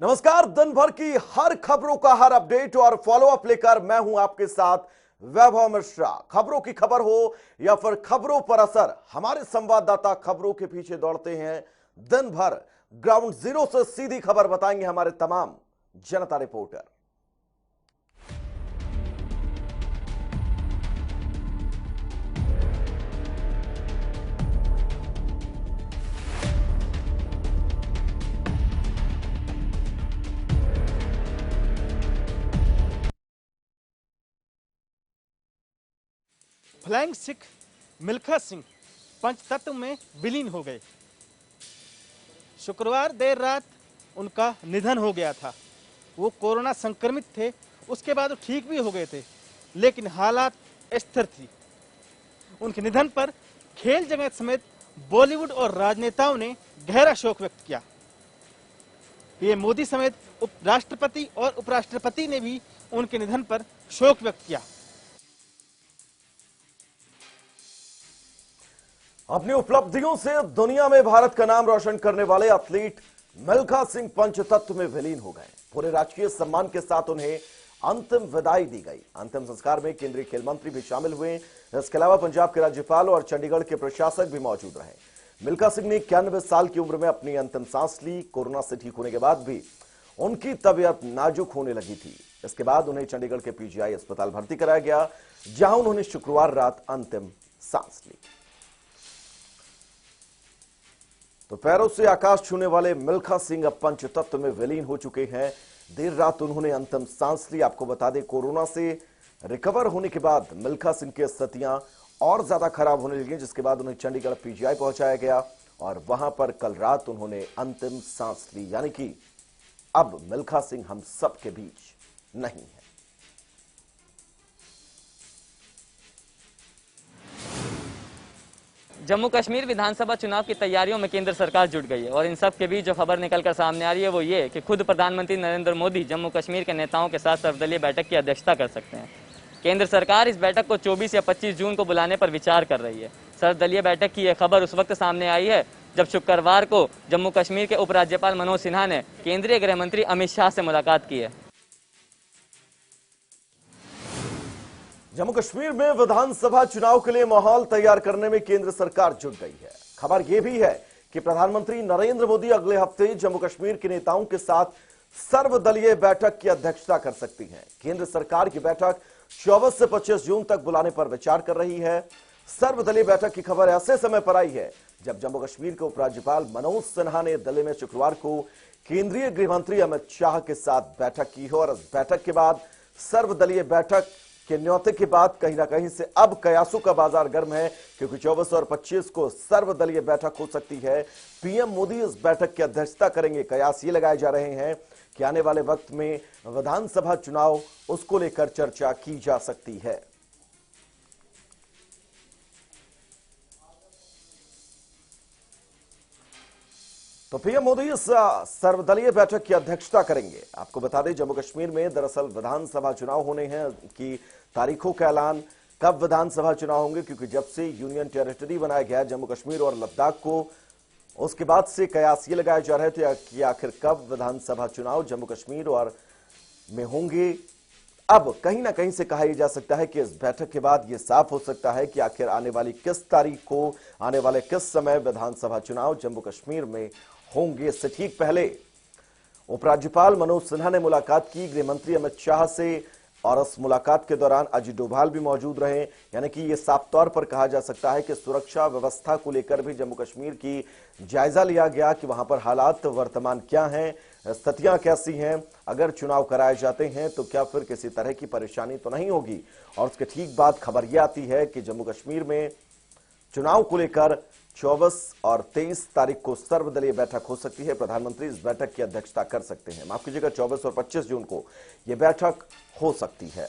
नमस्कार। दिन भर की हर खबरों का हर अपडेट और फॉलोअप लेकर मैं हूं आपके साथ वैभव मिश्रा। खबरों की खबर हो या फिर खबरों पर असर, हमारे संवाददाता खबरों के पीछे दौड़ते हैं दिन भर। ग्राउंड जीरो से सीधी खबर बताएंगे हमारे तमाम जनता रिपोर्टर। फ्लाइंग सिख मिल्खा सिंह पंचतत्व में विलीन हो गए। शुक्रवार देर रात उनका निधन हो गया था। वो कोरोना संक्रमित थे, उसके बाद वो ठीक भी हो गए थे, लेकिन हालात स्थिर थी। उनके निधन पर खेल जगत समेत बॉलीवुड और राजनेताओं ने गहरा शोक व्यक्त किया। पीएम मोदी समेत राष्ट्रपति और उपराष्ट्रपति ने भी उनके निधन पर शोक व्यक्त किया। अपनी उपलब्धियों से दुनिया में भारत का नाम रोशन करने वाले एथलीट मिल्खा सिंह पंचतत्व में विलीन हो गए। पूरे राजकीय सम्मान के साथ उन्हें अंतिम विदाई दी गई। अंतिम संस्कार में केंद्रीय खेल मंत्री भी शामिल हुए। इसके अलावा पंजाब के राज्यपाल और चंडीगढ़ के प्रशासक भी मौजूद रहे। मिल्खा सिंह ने 91 साल की उम्र में अपनी अंतिम सांस ली। कोरोना से ठीक होने के बाद भी उनकी तबीयत नाजुक होने लगी थी। इसके बाद उन्हें चंडीगढ़ के पीजीआई अस्पताल भर्ती कराया गया, जहां उन्होंने शुक्रवार रात अंतिम सांस ली। तो पैरों से आकाश छूने वाले मिल्खा सिंह अब पंचतत्व में विलीन हो चुके हैं। देर रात उन्होंने अंतिम सांस ली। आपको बता दें, कोरोना से रिकवर होने के बाद मिल्खा सिंह की स्थितियां और ज्यादा खराब होने लगी, जिसके बाद उन्हें चंडीगढ़ पीजीआई पहुंचाया गया और वहां पर कल रात उन्होंने अंतिम सांस ली। यानी कि अब मिल्खा सिंह हम सब के बीच नहीं है। जम्मू कश्मीर विधानसभा चुनाव की तैयारियों में केंद्र सरकार जुट गई है और इन सब के बीच जो खबर निकलकर सामने आ रही है वो ये कि खुद प्रधानमंत्री नरेंद्र मोदी जम्मू कश्मीर के नेताओं के साथ सर्वदलीय बैठक की अध्यक्षता कर सकते हैं। केंद्र सरकार इस बैठक को 24 या 25 जून को बुलाने पर विचार कर रही है। सर्वदलीय बैठक की यह खबर उस वक्त सामने आई है जब शुक्रवार को जम्मू कश्मीर के उपराज्यपाल मनोज सिन्हा ने केंद्रीय गृह मंत्री अमित शाह से मुलाकात की है। जम्मू कश्मीर में विधानसभा चुनाव के लिए माहौल तैयार करने में केंद्र सरकार जुट गई है। खबर यह भी है कि प्रधानमंत्री नरेंद्र मोदी अगले हफ्ते जम्मू कश्मीर के नेताओं के साथ सर्वदलीय बैठक की अध्यक्षता कर सकती है। केंद्र सरकार की बैठक 24 से 25 जून तक बुलाने पर विचार कर रही है। सर्वदलीय बैठक की खबर ऐसे समय पर आई है जब जम्मू कश्मीर के उपराज्यपाल मनोज सिन्हा ने दिल्ली में शुक्रवार को केंद्रीय गृह मंत्री अमित शाह के साथ बैठक की है और इस बैठक के बाद सर्वदलीय बैठक के न्योते के बाद कहीं ना कहीं से अब कयासों का बाजार गर्म है, क्योंकि 24 और 25 को सर्वदलीय बैठक हो सकती है। पीएम मोदी इस बैठक की अध्यक्षता करेंगे। कयास ये लगाए जा रहे हैं कि आने वाले वक्त में विधानसभा चुनाव उसको लेकर चर्चा की जा सकती है। तो पीएम मोदी इस सर्वदलीय बैठक की अध्यक्षता करेंगे। आपको बता दें, जम्मू कश्मीर में दरअसल विधानसभा चुनाव होने हैं कि तारीखों का ऐलान कब विधानसभा चुनाव होंगे, क्योंकि जब से यूनियन टेरिटरी बनाया गया जम्मू कश्मीर और लद्दाख को, उसके बाद से कयास ये लगाए जा रहे थे कि आखिर कब विधानसभा चुनाव जम्मू कश्मीर और में होंगे। अब कहीं ना कहीं से कहा यह जा सकता है कि इस बैठक के बाद यह साफ हो सकता है कि आखिर आने वाली किस तारीख को, आने वाले किस समय विधानसभा चुनाव जम्मू कश्मीर में होंगे। इससे ठीक पहले उपराज्यपाल मनोज सिन्हा ने मुलाकात की गृह मंत्री अमित शाह से और इस मुलाकात के दौरान अजीत डोभाल भी मौजूद रहे। यानी कि यह साफ तौर पर कहा जा सकता है कि सुरक्षा व्यवस्था को लेकर भी जम्मू कश्मीर की जायजा लिया गया कि वहां पर हालात वर्तमान क्या हैं, स्थितियां कैसी हैं, अगर चुनाव कराए जाते हैं तो क्या फिर किसी तरह की परेशानी तो नहीं होगी। और उसके ठीक बाद खबर यह आती है कि जम्मू कश्मीर में चुनाव को लेकर 24 और 23 तारीख को सर्वदलीय बैठक हो सकती है। प्रधानमंत्री इस बैठक की अध्यक्षता कर सकते हैं। माफ कीजिएगा, 24 और 25 जून को यह बैठक हो सकती है।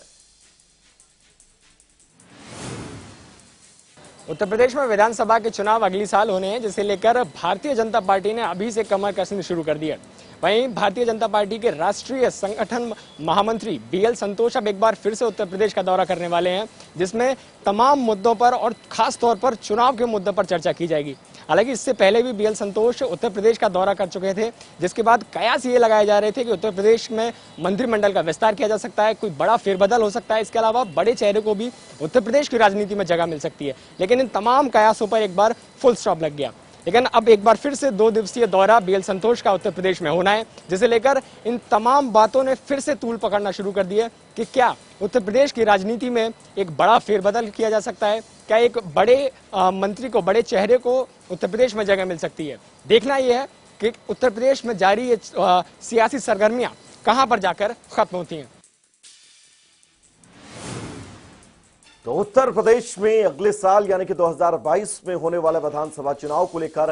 उत्तर प्रदेश में विधानसभा के चुनाव अगली साल होने हैं, जिसे लेकर भारतीय जनता पार्टी ने अभी से कमर कसनी शुरू कर दी है। वहीं भारतीय जनता पार्टी के राष्ट्रीय संगठन महामंत्री बीएल संतोष अब एक बार फिर से उत्तर प्रदेश का दौरा करने वाले हैं, जिसमें तमाम मुद्दों पर और खास तौर पर चुनाव के मुद्दों पर चर्चा की जाएगी। हालांकि इससे पहले भी बीएल संतोष उत्तर प्रदेश का दौरा कर चुके थे, जिसके बाद कयास ये लगाए जा रहे थे कि उत्तर प्रदेश में मंत्रिमंडल का विस्तार किया जा सकता है, कोई बड़ा फेरबदल हो सकता है, इसके अलावा बड़े चेहरे को भी उत्तर प्रदेश की राजनीति में जगह मिल सकती है। लेकिन इन तमाम कयासों पर एक बार फुल स्टॉप लग गया। लेकिन अब एक बार फिर से 2 दिवसीय दौरा बीएल संतोष का उत्तर प्रदेश में होना है, जिसे लेकर इन तमाम बातों ने फिर से तूल पकड़ना शुरू कर दिया कि क्या उत्तर प्रदेश की राजनीति में एक बड़ा फेरबदल किया जा सकता है, क्या एक बड़े मंत्री को, बड़े चेहरे को उत्तर प्रदेश में जगह मिल सकती है। देखना यह है कि उत्तर प्रदेश में जारी ये सियासी सरगर्मियां कहां पर जाकर खत्म होती हैं। तो उत्तर प्रदेश में अगले साल यानी कि 2022 में होने वाले विधानसभा चुनाव को लेकर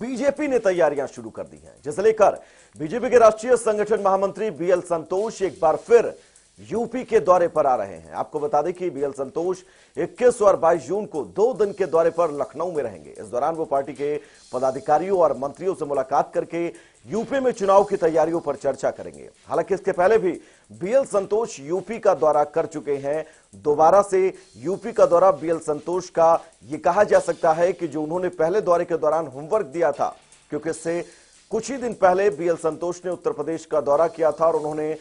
बीजेपी ने तैयारियां शुरू कर दी हैं, जिसे लेकर बीजेपी के राष्ट्रीय संगठन महामंत्री बीएल संतोष एक बार फिर यूपी के दौरे पर आ रहे हैं। आपको बता दें कि बीएल संतोष 21 और 22 जून को 2 दिन के दौरे पर लखनऊ में रहेंगे। इस दौरान वो पार्टी के पदाधिकारियों और मंत्रियों से मुलाकात करके यूपी में चुनाव की तैयारियों पर चर्चा करेंगे। हालांकि इसके पहले भी बीएल संतोष यूपी का दौरा कर चुके हैं। दोबारा से यूपी का दौरा बीएल संतोष का ये कहा जा सकता है कि जो उन्होंने पहले दौरे के दौरान होमवर्क दिया था, क्योंकि इससे कुछ ही दिन पहले बीएल संतोष ने उत्तर प्रदेश का दौरा किया था और उन्होंने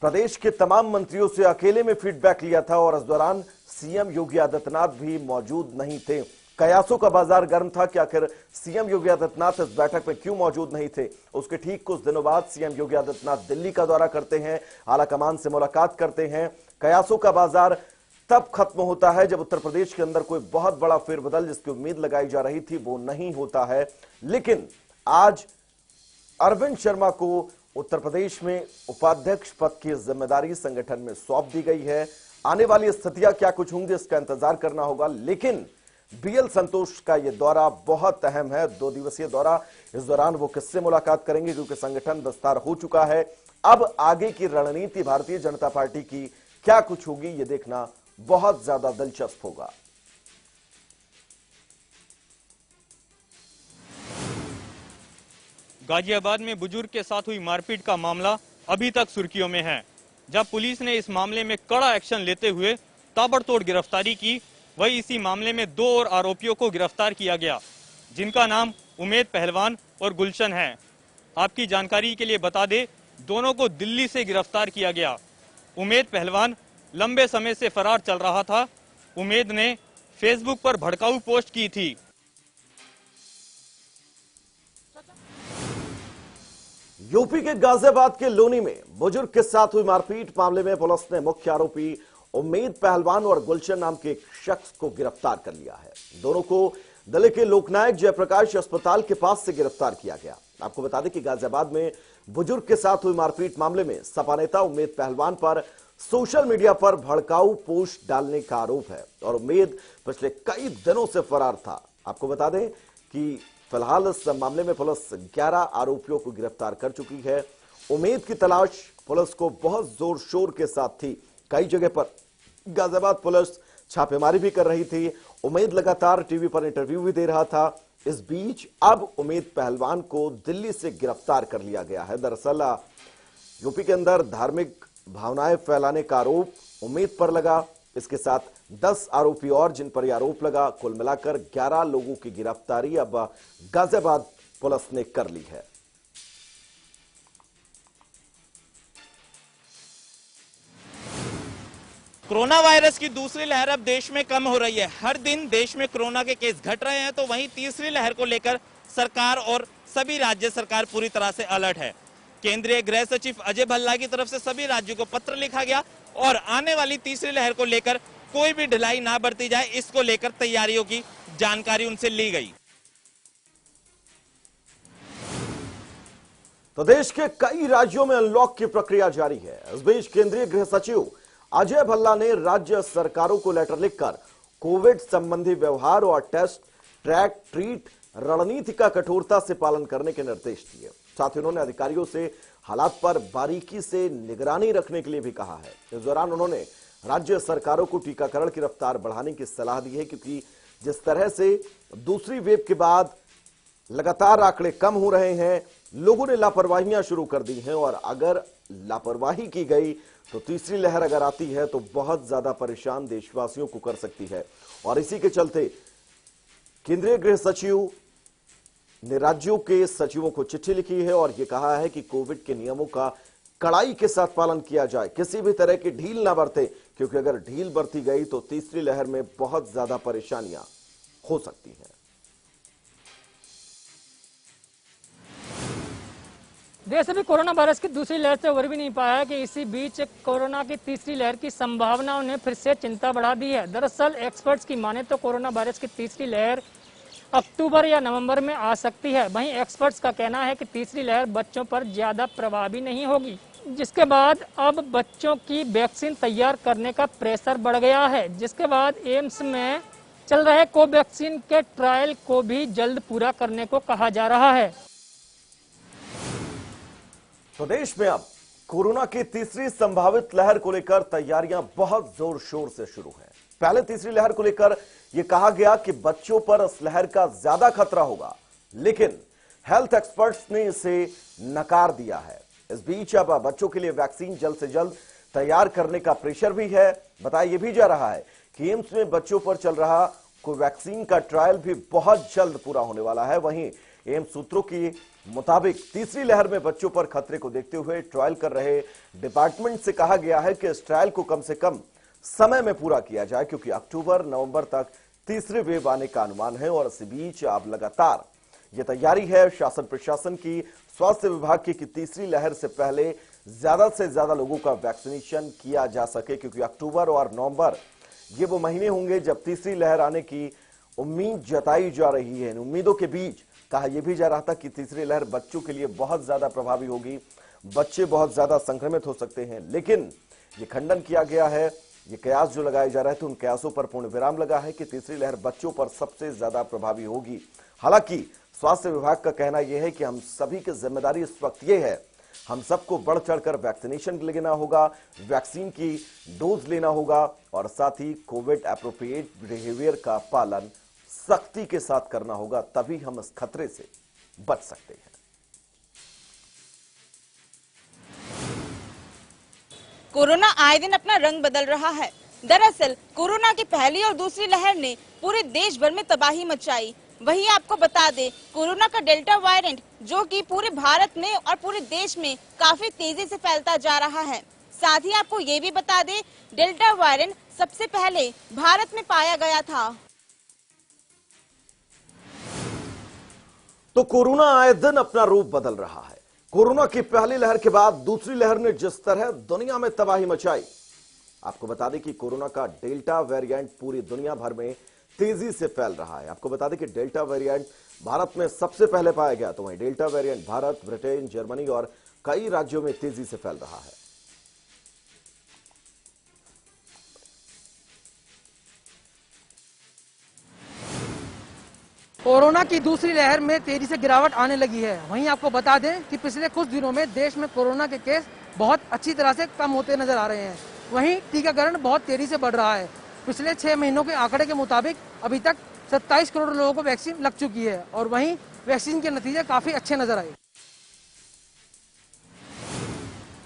प्रदेश के तमाम मंत्रियों से अकेले में फीडबैक लिया था और इस दौरान सीएम योगी आदित्यनाथ भी मौजूद नहीं थे। कयासों का बाजार गर्म था कि आखिर सीएम योगी आदित्यनाथ इस बैठक में क्यों मौजूद नहीं थे। उसके ठीक कुछ दिनों बाद सीएम योगी आदित्यनाथ दिल्ली का दौरा करते हैं, आलाकमान से मुलाकात करते हैं। कयासों का बाजार तब खत्म होता है जब उत्तर प्रदेश के अंदर कोई बहुत बड़ा फेरबदल जिसकी उम्मीद लगाई जा रही थी वो नहीं होता है। लेकिन आज अरविंद शर्मा को उत्तर प्रदेश में उपाध्यक्ष पद की जिम्मेदारी संगठन में सौंप दी गई है। आने वाली स्थितियां क्या कुछ होंगी इसका इंतजार करना होगा, लेकिन बीएल संतोष का यह दौरा बहुत अहम है, 2 दिवसीय दौरा। इस दौरान वो किससे मुलाकात करेंगे, क्योंकि संगठन विस्तार हो चुका है। अब आगे की रणनीति भारतीय जनता पार्टी की क्या कुछ होगी, ये देखना बहुत ज्यादा दिलचस्प होगा। गाजियाबाद में बुजुर्ग के साथ हुई मारपीट का मामला अभी तक सुर्खियों में है। जब पुलिस ने इस मामले में कड़ा एक्शन लेते हुए ताबड़तोड़ गिरफ्तारी की, वही इसी मामले में 2 और आरोपियों को गिरफ्तार किया गया, जिनका नाम उमेद पहलवान और गुलशन है। आपकी जानकारी के लिए बता दें, दोनों को दिल्ली से गिरफ्तार किया गया। उमेद पहलवान लंबे समय से फरार चल रहा था। उमेद ने फेसबुक पर भड़काऊ पोस्ट की थी। यूपी के गाजियाबाद के लोनी में बुजुर्ग के साथ हुई मारपीट मामले में पुलिस ने मुख्य आरोपी उमेद पहलवान और गुलशन नाम के एक शख्स को गिरफ्तार कर लिया है। दोनों को दिल्ली के लोकनायक जयप्रकाश अस्पताल के पास से गिरफ्तार किया गया। आपको बता दें कि गाजियाबाद में बुजुर्ग के साथ हुई मारपीट मामले में सपा नेता उमेद पहलवान पर सोशल मीडिया पर भड़काऊ पोस्ट डालने का आरोप है और उमेद पिछले कई दिनों से फरार था। आपको बता दें कि फिलहाल इस मामले में पुलिस 11 आरोपियों को गिरफ्तार कर चुकी है। उमेद की तलाश पुलिस को बहुत जोर शोर के साथ थी। कई जगह पर गाजियाबाद पुलिस छापेमारी भी कर रही थी। उमेद लगातार टीवी पर इंटरव्यू भी दे रहा था। इस बीच अब उमेद पहलवान को दिल्ली से गिरफ्तार कर लिया गया है। दरअसल यूपी के अंदर धार्मिक भावनाएं फैलाने का आरोप उमेद पर लगा। इसके साथ 10 आरोपी और जिन पर यह आरोप लगा, कुल मिलाकर 11 लोगों की गिरफ्तारी अब गाजियाबाद पुलिस ने कर ली है। कोरोना वायरस की दूसरी लहर अब देश में कम हो रही है। हर दिन देश में कोरोना के केस घट रहे हैं, तो वहीं तीसरी लहर को लेकर सरकार और सभी राज्य सरकार पूरी तरह से अलर्ट है। केंद्रीय गृह सचिव अजय भल्ला की तरफ से सभी राज्यों को पत्र लिखा गया और आने वाली तीसरी लहर को लेकर कोई भी ढिलाई ना बरती जाए, इसको लेकर तैयारियों की जानकारी उनसे ली गई। तो देश के कई राज्यों में अनलॉक की प्रक्रिया जारी है। इस बीच केंद्रीय गृह सचिव अजय भल्ला ने राज्य सरकारों को लेटर लिखकर कोविड संबंधी व्यवहार और टेस्ट, ट्रैक, ट्रीट रणनीति का कठोरता से पालन करने के निर्देश दिए। साथ ही उन्होंने अधिकारियों से हालात पर बारीकी से निगरानी रखने के लिए भी कहा है। इस दौरान उन्होंने राज्य सरकारों को टीकाकरण की रफ्तार बढ़ाने की सलाह दी है, क्योंकि जिस तरह से दूसरी वेव के बाद लगातार आंकड़े कम हो रहे हैं, लोगों ने लापरवाहियां शुरू कर दी हैं और अगर लापरवाही की गई तो तीसरी लहर अगर आती है तो बहुत ज्यादा परेशान देशवासियों को कर सकती है। और इसी के चलते केंद्रीय गृह सचिव ने राज्यों के सचिवों को चिट्ठी लिखी है और यह कहा है कि कोविड के नियमों का कड़ाई के साथ पालन किया जाए, किसी भी तरह की ढील ना बरते, क्योंकि अगर ढील बरती गई तो तीसरी लहर में बहुत ज्यादा परेशानियां हो सकती हैं। देश अभी कोरोना वायरस की दूसरी लहर से उबर भी नहीं पाया है कि इसी बीच कोरोना की तीसरी लहर की संभावनाओं ने फिर से चिंता बढ़ा दी है। दरअसल एक्सपर्ट्स की माने तो कोरोना वायरस की तीसरी लहर अक्टूबर या नवंबर में आ सकती है। वहीं एक्सपर्ट्स का कहना है कि तीसरी लहर बच्चों पर ज्यादा प्रभावी नहीं होगी, जिसके बाद अब बच्चों की वैक्सीन तैयार करने का प्रेशर बढ़ गया है। जिसके बाद एम्स में चल रहे कोवैक्सीन के ट्रायल को भी जल्द पूरा करने को कहा जा रहा है। तो देश में अब कोरोना की तीसरी संभावित लहर को लेकर तैयारियां बहुत जोर शोर से शुरू है। पहले तीसरी लहर को लेकर यह कहा गया कि बच्चों पर इस लहर का ज्यादा खतरा होगा, लेकिन हेल्थ एक्सपर्ट्स ने इसे नकार दिया है। इस बीच अब बच्चों के लिए वैक्सीन जल्द से जल्द तैयार करने का प्रेशर भी है। बताया यह भी जा रहा है कि एम्स में बच्चों पर चल रहा कोवैक्सीन का ट्रायल भी बहुत जल्द पूरा होने वाला है। वहीं एम्स सूत्रों के मुताबिक तीसरी लहर में बच्चों पर खतरे को देखते हुए ट्रायल कर रहे डिपार्टमेंट से कहा गया है कि इस ट्रायल को कम से कम समय में पूरा किया जाए, क्योंकि अक्टूबर नवंबर तक तीसरे वेव आने का अनुमान है। और इसी बीच अब लगातार यह तैयारी है शासन प्रशासन की, स्वास्थ्य विभाग की, कि तीसरी लहर से पहले ज्यादा से ज्यादा लोगों का वैक्सीनेशन किया जा सके, क्योंकि अक्टूबर और नवंबर ये वो महीने होंगे जब तीसरी लहर आने की उम्मीद जताई जा रही है। इन उम्मीदों के बीच कहा यह भी जा रहा था कि तीसरी लहर बच्चों के लिए बहुत ज्यादा प्रभावी होगी, बच्चे बहुत ज्यादा संक्रमित हो सकते हैं, लेकिन यह खंडन किया गया है। ये कयास जो लगाए जा रहे थे उन कयासों पर पूर्ण विराम लगा है कि तीसरी लहर बच्चों पर सबसे ज्यादा प्रभावी होगी। हालांकि स्वास्थ्य विभाग का कहना यह है कि हम सभी की जिम्मेदारी इस वक्त ये है, हम सबको बढ़ चढ़कर वैक्सीनेशन लेना होगा, वैक्सीन की डोज लेना होगा और साथ ही कोविड एप्रोप्रिएट बिहेवियर का पालन सख्ती के साथ करना होगा, तभी हम इस खतरे से बच सकते हैं। कोरोना आए दिन अपना रंग बदल रहा है। दरअसल कोरोना की पहली और दूसरी लहर ने पूरे देश भर में तबाही मचाई। वहीं आपको बता दें, कोरोना का डेल्टा वेरिएंट जो कि पूरे भारत में और पूरे देश में काफी तेजी से फैलता जा रहा है। साथ ही आपको ये भी बता दें, डेल्टा वेरिएंट सबसे पहले भारत में पाया गया था। तो कोरोना आए दिन अपना रूप बदल रहा है। कोरोना की पहली लहर के बाद दूसरी लहर ने जिस तरह दुनिया में तबाही मचाई, आपको बता दें कि कोरोना का डेल्टा वेरिएंट पूरी दुनिया भर में तेजी से फैल रहा है। आपको बता दें कि डेल्टा वेरिएंट भारत में सबसे पहले पाया गया, तो वहीं delta variant Bharat, Britain, Germany और कई राज्यों में तेजी से फैल रहा है। कोरोना की दूसरी लहर में तेजी से गिरावट आने लगी है। वहीं आपको बता दें कि पिछले कुछ दिनों में देश में कोरोना के केस बहुत अच्छी तरह से कम होते नजर आ रहे हैं। वहीं टीकाकरण बहुत तेजी से बढ़ रहा है। पिछले 6 महीनों के आंकड़े के मुताबिक अभी तक 27 करोड़ लोगों को वैक्सीन लग चुकी है और वहीं वैक्सीन के नतीजे काफी अच्छे नजर आए।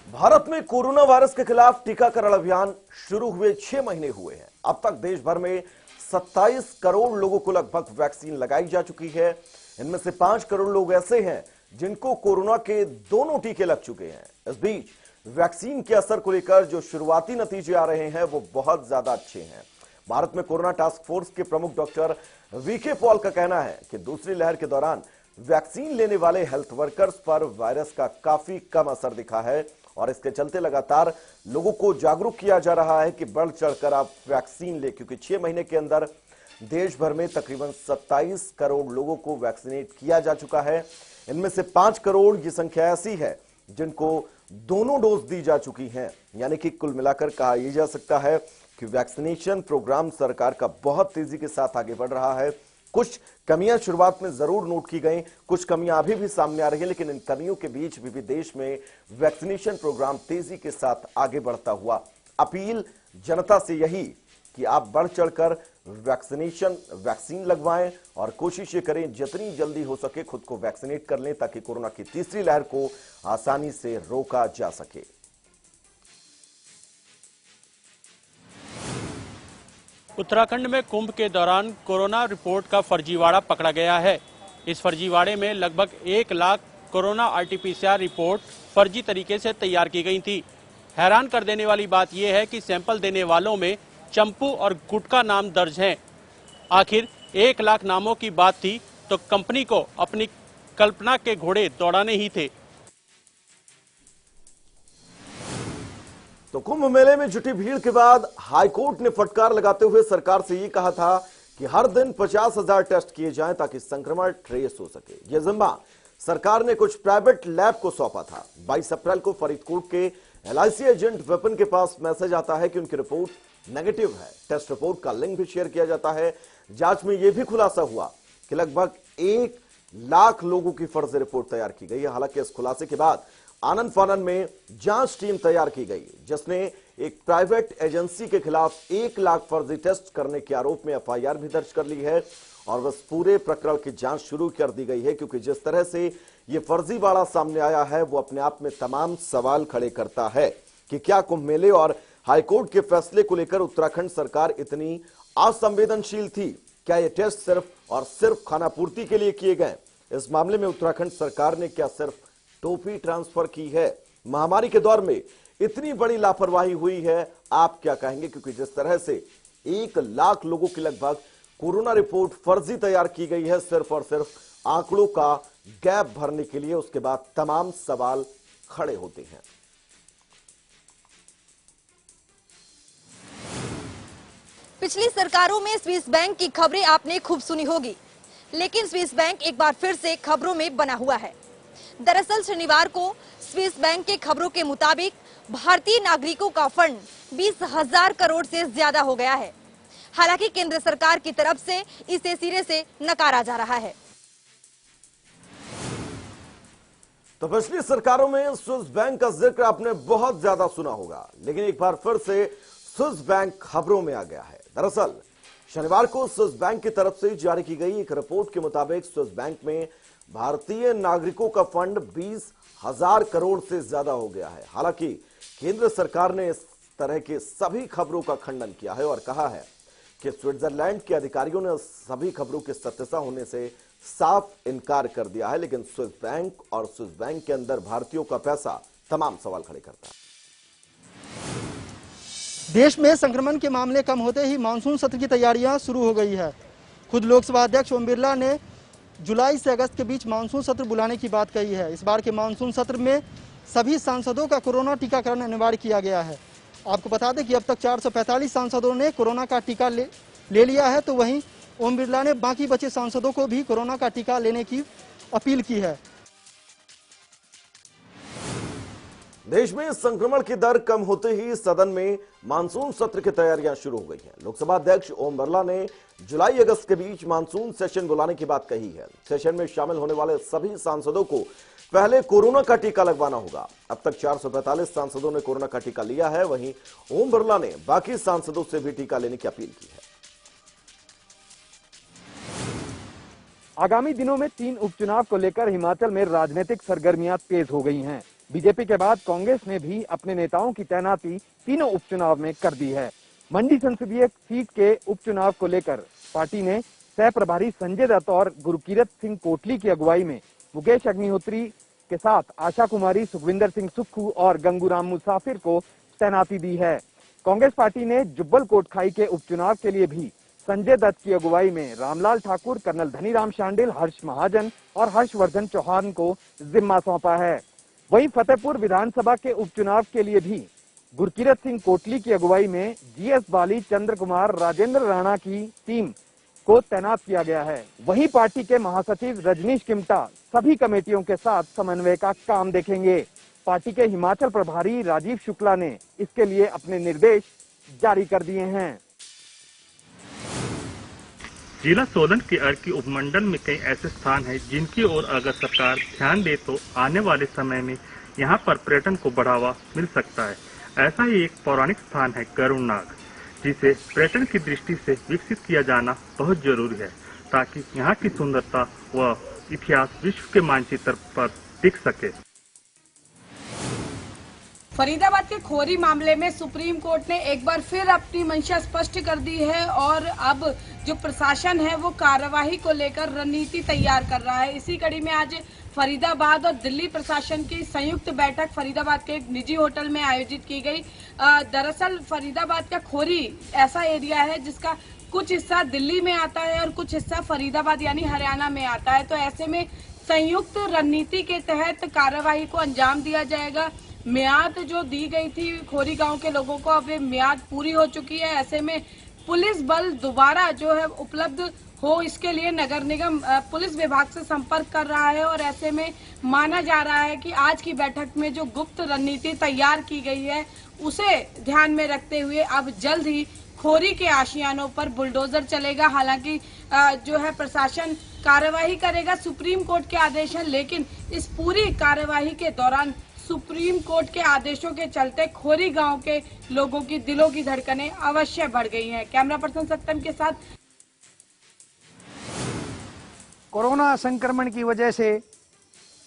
भारत में कोरोना वायरस के खिलाफ टीकाकरण अभियान शुरू हुए 6 महीने हुए हैं। अब तक देश भर में 27 करोड़ लोगों को लगभग वैक्सीन लगाई जा चुकी है। इनमें से 5 करोड़ लोग ऐसे हैं जिनको कोरोना के दोनों टीके लग चुके हैं। इस बीच वैक्सीन के असर को लेकर जो शुरुआती नतीजे आ रहे हैं वो बहुत ज्यादा अच्छे हैं। भारत में कोरोना टास्क फोर्स के प्रमुख डॉक्टर वीके पॉल का कहना है कि दूसरी लहर के दौरान वैक्सीन लेने वाले हेल्थ वर्कर्स पर वायरस का काफी कम असर दिखा है और इसके चलते लगातार लोगों को जागरूक किया जा रहा है कि बढ़ चढ़कर आप वैक्सीन ले, क्योंकि 6 महीने के अंदर देश भर में तकरीबन 27 करोड़ लोगों को वैक्सीनेट किया जा चुका है। इनमें से 5 करोड़ की संख्या ऐसी है जिनको दोनों डोज दी जा चुकी हैं, यानी कि कुल मिलाकर कहा यह जा सकता है कि वैक्सीनेशन प्रोग्राम सरकार का बहुत तेजी के साथ आगे बढ़ रहा है। कुछ कमियां शुरुआत में जरूर नोट की गई, कुछ कमियां अभी भी सामने आ रही हैं, लेकिन इन कमियों के बीच भी देश में वैक्सीनेशन प्रोग्राम तेजी के साथ आगे बढ़ता हुआ। अपील जनता से यही कि आप बढ़ चढ़कर वैक्सीन लगवाएं और कोशिश ये करें जितनी जल्दी हो सके खुद को वैक्सीनेट कर लें ताकि कोरोना की तीसरी लहर को आसानी से रोका जा सके। उत्तराखंड में कुंभ के दौरान कोरोना रिपोर्ट का फर्जीवाड़ा पकड़ा गया है। इस फर्जीवाड़े में लगभग 1 लाख कोरोना आरटीपीसीआर रिपोर्ट फर्जी तरीके से तैयार की गई थी। हैरान कर देने वाली बात यह है कि सैंपल देने वालों में चंपू और गुटका नाम दर्ज हैं। आखिर 1 लाख नामों की बात थी तो कंपनी को अपनी कल्पना के घोड़े दौड़ाने ही थे। तो कुंभ मेले में जुटी भीड़ के बाद हाईकोर्ट ने फटकार लगाते हुए सरकार से ये कहा था कि हर दिन 50,000 टेस्ट किए जाएं ताकि संक्रमण ट्रेस हो सके। यह जिम्मा सरकार ने कुछ प्राइवेट लैब को सौंपा था। 22 अप्रैल को फरीदकोट के LIC एजेंट विपिन के पास मैसेज आता है कि उनकी रिपोर्ट नेगेटिव है। टेस्ट रिपोर्ट का लिंक भी शेयर किया जाता है। जांच में यह भी खुलासा हुआ कि लगभग 1 लाख लोगों की फर्जी रिपोर्ट तैयार की गई है। हालांकि इस खुलासे के बाद आनंद फानन में जांच टीम तैयार की गई जिसने एक प्राइवेट एजेंसी के खिलाफ 1 लाख फर्जी टेस्ट करने के आरोप में FIR भी दर्ज कर ली है और बस पूरे प्रकरण की जांच शुरू कर दी गई है, क्योंकि जिस तरह से ये फर्जीवाड़ा सामने आया है वो अपने आप में तमाम सवाल खड़े करता है कि क्या कुंभ मेले और हाईकोर्ट के फैसले को लेकर उत्तराखंड सरकार इतनी असंवेदनशील थी? क्या ये टेस्ट सिर्फ और सिर्फ खानापूर्ति के लिए किए गए? इस मामले में उत्तराखंड सरकार ने क्या सिर्फ टोपी ट्रांसफर की है? महामारी के दौर में इतनी बड़ी लापरवाही हुई है, आप क्या कहेंगे? क्योंकि जिस तरह से 1 लाख लोगों की लगभग कोरोना रिपोर्ट फर्जी तैयार की गई है सिर्फ और सिर्फ आंकड़ों का गैप भरने के लिए, उसके बाद तमाम सवाल खड़े होते हैं। पिछली सरकारों में स्विस बैंक की खबरें आपने खूब सुनी होगी, लेकिन स्विस बैंक एक बार फिर से खबरों में बना हुआ है। दरअसल शनिवार को स्विस बैंक के खबरों के मुताबिक भारतीय नागरिकों का फंड 20,000 करोड़ से ज्यादा हो गया है। हालांकि केंद्र सरकार की तरफ से इसे सिरे से नकारा जा रहा है। तो पिछली सरकारों में स्विस बैंक का जिक्र आपने बहुत ज्यादा सुना होगा, लेकिन एक बार फिर से स्विस बैंक खबरों में आ गया है। दरअसल शनिवार को स्विस बैंक की तरफ से जारी की गई एक रिपोर्ट के मुताबिक स्विस बैंक में भारतीय नागरिकों का फंड 20,000 करोड़ से ज्यादा हो गया है। हालांकि केंद्र सरकार ने इस तरह के सभी खबरों का खंडन किया है और कहा है कि स्विट्जरलैंड के अधिकारियों ने सभी खबरों के सत्यता होने से साफ इनकार कर दिया है, लेकिन स्विस बैंक और स्विस बैंक के अंदर भारतीयों का पैसा तमाम सवाल खड़े करता है। देश में संक्रमण के मामले कम होते ही मानसून सत्र की तैयारियां शुरू हो गई है। खुद लोकसभा अध्यक्ष ओम बिरला ने जुलाई से अगस्त के बीच मानसून सत्र बुलाने की बात कही है। इस बार के मानसून सत्र में सभी सांसदों का कोरोना टीकाकरण अनिवार्य किया गया है। आपको बता दें कि अब तक 445 सांसदों ने कोरोना का टीका ले लिया है, तो वहीं ओम बिरला ने बाकी बचे सांसदों को भी कोरोना का टीका लेने की अपील की है। देश में संक्रमण की दर कम होते ही सदन में मानसून सत्र की तैयारियां शुरू हो गई हैं। लोकसभा अध्यक्ष ओम बिरला ने जुलाई अगस्त के बीच मानसून सेशन बुलाने की बात कही है। सेशन में शामिल होने वाले सभी सांसदों को पहले कोरोना का टीका लगवाना होगा। अब तक 445 सांसदों ने कोरोना का टीका लिया है। वहीं ओम बिरला ने बाकी सांसदों से भी टीका लेने की अपील की है। आगामी दिनों में 3 उपचुनाव को लेकर हिमाचल में राजनीतिक सरगर्मियां तेज हो गई हैं। बीजेपी के बाद कांग्रेस ने भी अपने नेताओं की तैनाती तीनों उपचुनाव में कर दी है। मंडी संसदीय सीट के उपचुनाव को लेकर पार्टी ने सह प्रभारी संजय दत्त और गुरकीरत सिंह कोटली की अगुवाई में मुकेश अग्निहोत्री के साथ आशा कुमारी, सुखविंदर सिंह सुक्खू और गंगूराम मुसाफिर को तैनाती दी है। कांग्रेस पार्टी ने जुब्बल कोटखाई के उपचुनाव के लिए भी संजय दत्त की अगुवाई में रामलाल ठाकुर, कर्नल धनीराम शांडिल, हर्ष महाजन और हर्षवर्धन चौहान को जिम्मा सौंपा है। वहीं फतेहपुर विधानसभा के उपचुनाव के लिए भी गुरकीरत सिंह कोटली की अगुवाई में GS बाली, चंद्र कुमार, राजेंद्र राणा की टीम को तैनात किया गया है। वहीं पार्टी के महासचिव रजनीश किमटा सभी कमेटियों के साथ समन्वय का काम देखेंगे। पार्टी के हिमाचल प्रभारी राजीव शुक्ला ने इसके लिए अपने निर्देश जारी कर दिए हैं। जिला सोलन के अर्की उपमंडल में कई ऐसे स्थान हैं जिनकी ओर अगर सरकार ध्यान दे तो आने वाले समय में यहां पर पर्यटन को बढ़ावा मिल सकता है। ऐसा ही एक पौराणिक स्थान है गरुड़नाग। जिसे पर्यटन की दृष्टि से विकसित किया जाना बहुत जरूरी है, ताकि यहाँ की सुंदरता व इतिहास विश्व के मानचित्र पर दिख सके। फरीदाबाद के खोरी मामले में सुप्रीम कोर्ट ने एक बार फिर अपनी मंशा स्पष्ट कर दी है और अब जो प्रशासन है वो कार्यवाही को लेकर रणनीति तैयार कर रहा है। इसी कड़ी में आज फरीदाबाद और दिल्ली प्रशासन की संयुक्त बैठक फरीदाबाद के एक निजी होटल में आयोजित की गई। दरअसल फरीदाबाद का खोरी ऐसा एरिया है जिसका कुछ हिस्सा दिल्ली में आता है और कुछ हिस्सा फरीदाबाद यानी हरियाणा में आता है। तो ऐसे में संयुक्त रणनीति के तहत कार्यवाही को अंजाम दिया जाएगा। मियाद जो दी गई थी खोरी गांव के लोगों को, अब ये मियाद पूरी हो चुकी है। ऐसे में पुलिस बल दोबारा जो है उपलब्ध हो, इसके लिए नगर निगम पुलिस विभाग से संपर्क कर रहा है और ऐसे में माना जा रहा है कि आज की बैठक में जो गुप्त रणनीति तैयार की गई है उसे ध्यान में रखते हुए अब जल्द ही खोरी के आशियानों पर बुलडोजर चलेगा। हालांकि जो है प्रशासन कार्यवाही करेगा, सुप्रीम कोर्ट के आदेश हैं, लेकिन इस पूरी कार्यवाही के दौरान सुप्रीम कोर्ट के आदेशों के चलते खोरी गांव के लोगों की दिलों की धड़कनें अवश्य बढ़ गई हैं। कैमरा पर्सन सत्यम के साथ। कोरोना संक्रमण की वजह से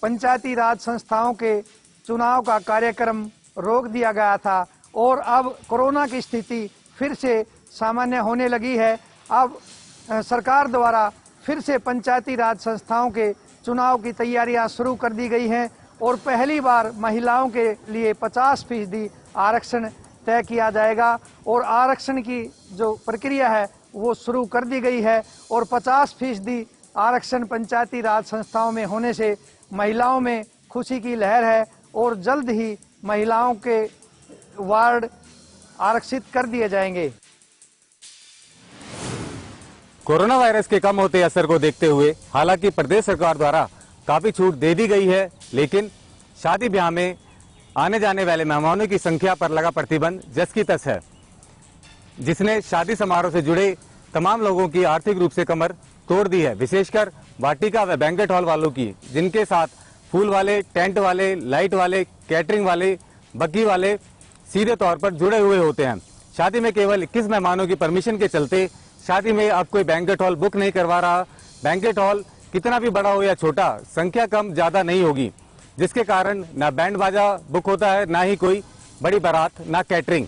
पंचायती राज संस्थाओं के चुनाव का कार्यक्रम रोक दिया गया था और अब कोरोना की स्थिति फिर से सामान्य होने लगी है। अब सरकार द्वारा फिर से पंचायती राज संस्थाओं के चुनाव की तैयारियां शुरू कर दी गई हैं और पहली बार महिलाओं के लिए 50% आरक्षण तय किया जाएगा और आरक्षण की जो प्रक्रिया है वो शुरू कर दी गई है और 50% आरक्षण पंचायती राज संस्थाओं में होने से महिलाओं में खुशी की लहर है और जल्द ही महिलाओं के वार्ड आरक्षित कर दिए जाएंगे। कोरोना वायरस के कम होते असर को देखते हुए हालांकि प्रदेश सरकार द्वारा काफी छूट दे दी गई है, लेकिन शादी ब्याह में आने जाने वाले मेहमानों की संख्या पर लगा प्रतिबंध जस की तस है, जिसने शादी समारोह से जुड़े तमाम लोगों की आर्थिक रूप से कमर तोड़ दी है, विशेषकर वाटिका व बैंक्वेट हॉल वालों की, जिनके साथ फूल वाले, टेंट वाले, लाइट वाले, कैटरिंग वाले, बग्गी वाले सीधे तौर पर जुड़े हुए होते हैं। शादी में केवल 21 मेहमानों की परमिशन के चलते शादी में अब कोई बैंक्वेट हॉल बुक नहीं करवा रहा। बैंक्वेट हॉल कितना भी बड़ा हो या छोटा, संख्या कम ज्यादा नहीं होगी, जिसके कारण न बैंड बाजा बुक होता है, ना ही कोई बड़ी बारात, ना कैटरिंग।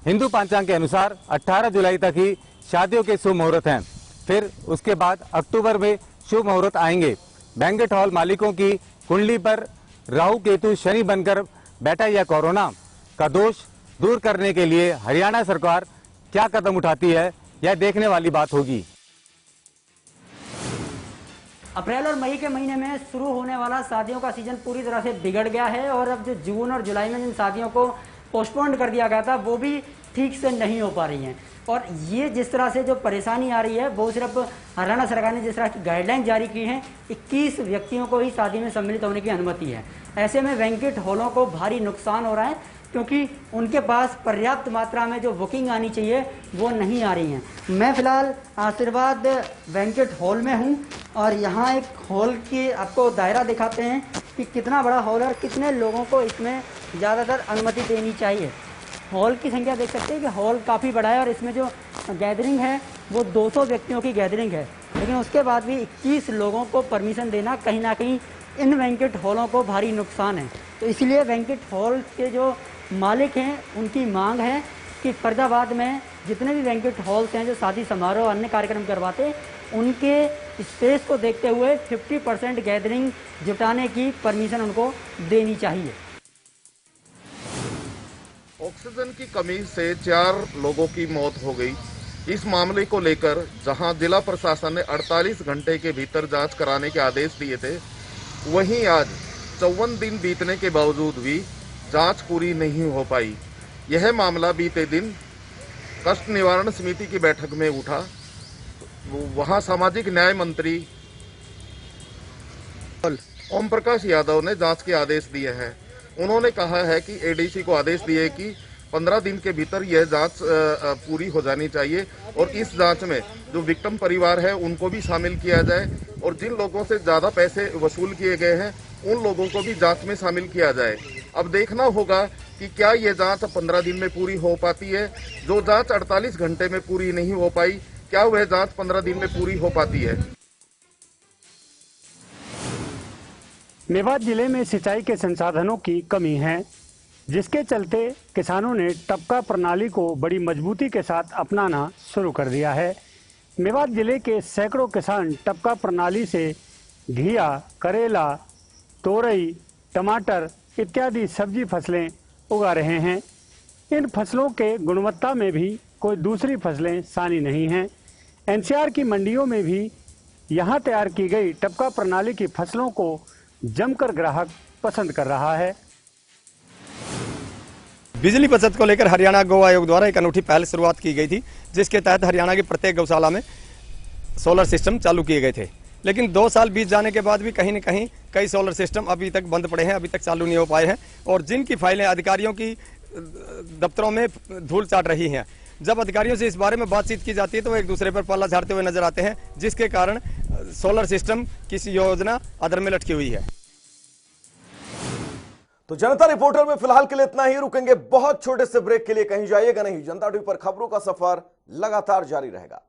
हिंदू पंचांग के अनुसार 18 जुलाई तक ही शादियों के शुभ मुहूर्त हैं, फिर उसके बाद अक्टूबर में शुभ मुहूर्त आएंगे। बैंक्वेट हॉल मालिकों की कुंडली पर राहु केतु शनि बनकर बैठा यह कोरोना का दोष दूर करने के लिए हरियाणा सरकार क्या कदम उठाती है, यह देखने वाली बात होगी। अप्रैल और मई के महीने में शुरू होने वाला शादियों का सीजन पूरी तरह से बिगड़ गया है और अब जो जून और जुलाई में जिन शादियों को पोस्टपोन कर दिया गया था वो भी ठीक से नहीं हो पा रही हैं। और ये जिस तरह से जो परेशानी आ रही है वो सिर्फ हरियाणा सरकार ने जिस तरह की गाइडलाइन जारी की है, 21 व्यक्तियों को ही शादी में सम्मिलित होने की अनुमति है। ऐसे में बैंक्वेट हॉलों को भारी नुकसान हो रहा है क्योंकि उनके पास पर्याप्त मात्रा में जो बुकिंग आनी चाहिए वो नहीं आ रही हैं। मैं फिलहाल आशीर्वाद बैंक्वेट हॉल में हूं और यहाँ एक हॉल की आपको दायरा दिखाते हैं कि कितना बड़ा हॉल है और कितने लोगों को इसमें ज़्यादातर अनुमति देनी चाहिए। हॉल की संख्या देख सकते हैं कि हॉल काफ़ी बड़ा है और इसमें जो गैदरिंग है वो 200 व्यक्तियों की गैदरिंग है, लेकिन उसके बाद भी 21 लोगों को परमिशन देना कहीं ना कहीं इन बैंक्वेट हॉलों को भारी नुकसान है। तो इसलिए बैंक्वेट हॉल के जो मालिक हैं उनकी मांग है कि फरीदाबाद में जितने भी बैंक्वेट हॉल्स हैं जो शादी समारोह अन्य कार्यक्रम करवाते हैं उनके स्पेस को देखते हुए 50% गैदरिंग जुटाने की परमिशन उनको देनी चाहिए। ऑक्सीजन की कमी से 4 लोगों की मौत हो गई। इस मामले को लेकर जहां जिला प्रशासन ने 48 घंटे के भीतर जांच कराने के आदेश दिए थे, वहीं आज 54 दिन बीतने के बावजूद भी जांच पूरी नहीं हो पाई। यह मामला बीते दिन कष्ट निवारण समिति की बैठक में उठा। वहां सामाजिक न्याय मंत्री ओम प्रकाश यादव ने जांच के आदेश दिए हैं। उन्होंने कहा है कि एडीसी को आदेश दिए कि 15 दिन के भीतर यह जांच पूरी हो जानी चाहिए और इस जांच में जो विक्टिम परिवार है उनको भी शामिल किया जाए और जिन लोगों से ज्यादा पैसे वसूल किए गए हैं उन लोगों को भी जांच में शामिल किया जाए। अब देखना होगा कि क्या ये जांच 15 दिन में पूरी हो पाती है। जो जांच 48 घंटे में पूरी नहीं हो पाई, क्या वह जांच 15 दिन में पूरी हो पाती है। मेवात जिले में सिंचाई के संसाधनों की कमी है, जिसके चलते किसानों ने टपका प्रणाली को बड़ी मजबूती के साथ अपनाना शुरू कर दिया है। मेवात जिले के सैकड़ों किसान टपका प्रणाली से घिया, करेला, तोरई, टमाटर इत्यादि सब्जी फसलें उगा रहे हैं। इन फसलों के गुणवत्ता में भी कोई दूसरी फसलें सानी नहीं हैं। एनसीआर की मंडियों में भी यहाँ तैयार की गई टपका प्रणाली की फसलों को जमकर ग्राहक पसंद कर रहा है। बिजली बचत को लेकर हरियाणा गौ आयोग द्वारा एक अनूठी पहल शुरुआत की गई थी, जिसके तहत हरियाणा की प्रत्येक गौशाला में सोलर सिस्टम चालू किए गए थे। लेकिन 2 साल बीत जाने के बाद भी कहीं न कहीं कई सोलर सिस्टम अभी तक बंद पड़े हैं, अभी तक चालू नहीं हो पाए हैं और जिनकी फाइलें अधिकारियों की दफ्तरों में धूल चाट रही हैं। जब अधिकारियों से इस बारे में बातचीत की जाती है तो वो एक दूसरे पर पल्ला झाड़ते हुए नजर आते हैं, जिसके कारण सोलर सिस्टम की योजना अधर में लटकी हुई है। तो जनता रिपोर्टर में फिलहाल के लिए इतना ही। रुकेंगे बहुत छोटे से ब्रेक के लिए, कहीं जाइएगा नहीं। जनता टीवी पर खबरों का सफर लगातार जारी रहेगा।